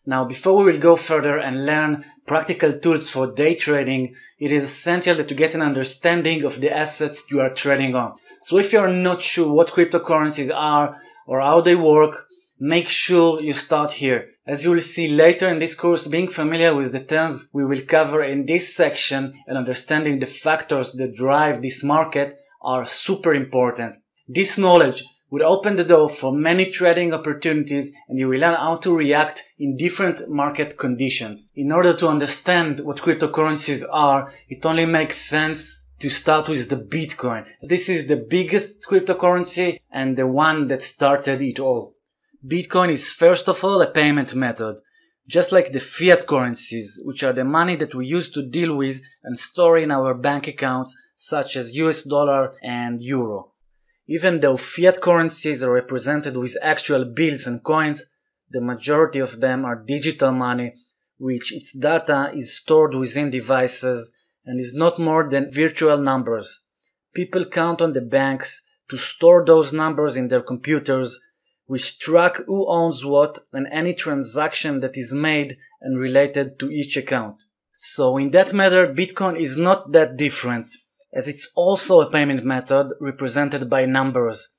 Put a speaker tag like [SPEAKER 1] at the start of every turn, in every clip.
[SPEAKER 1] Now, before we will go further and learn practical tools for day trading, it is essential that you get an understanding of the assets you are trading on. So if you are not sure what cryptocurrencies are or how they work, make sure you start here. As you will see later in this course, being familiar with the terms we will cover in this section and understanding the factors that drive this market are super important. This knowledge will open the door for many trading opportunities, and you will learn how to react in different market conditions. In order to understand what cryptocurrencies are, it only makes sense to start with the Bitcoin. This is the biggest cryptocurrency and the one that started it all. Bitcoin is first of all a payment method, just like the fiat currencies, which are the money that we use to deal with and store in our bank accounts, such as US dollar and euro. Even though fiat currencies are represented with actual bills and coins, the majority of them are digital money, which its data is stored within devices and is not more than virtual numbers. People count on the banks to store those numbers in their computers, which track who owns what and any transaction that is made and related to each account. So in that matter, Bitcoin is not that different, as it's also a payment method represented by numbers.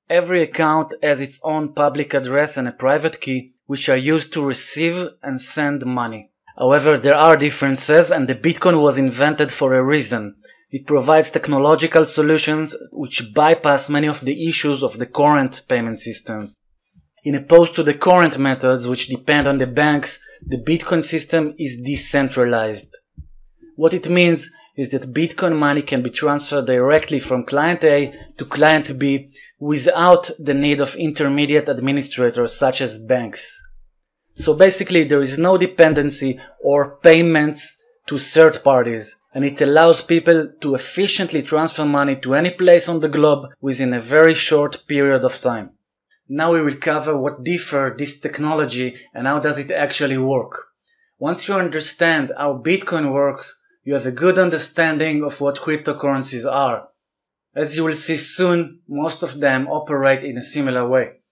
[SPEAKER 1] Every account has its own public address and a private key, which are used to receive and send money. However, there are differences, and the Bitcoin was invented for a reason. It provides technological solutions which bypass many of the issues of the current payment systems. In opposed to the current methods which depend on the banks, the Bitcoin system is decentralized. What it means is that Bitcoin money can be transferred directly from client A to client B without the need of intermediate administrators such as banks. So basically there is no dependency or payments to third parties, and it allows people to efficiently transfer money to any place on the globe within a very short period of time. Now we will cover what differs this technology and how does it actually work. Once you understand how Bitcoin works, you have a good understanding of what cryptocurrencies are. As you will see soon, most of them operate in a similar way.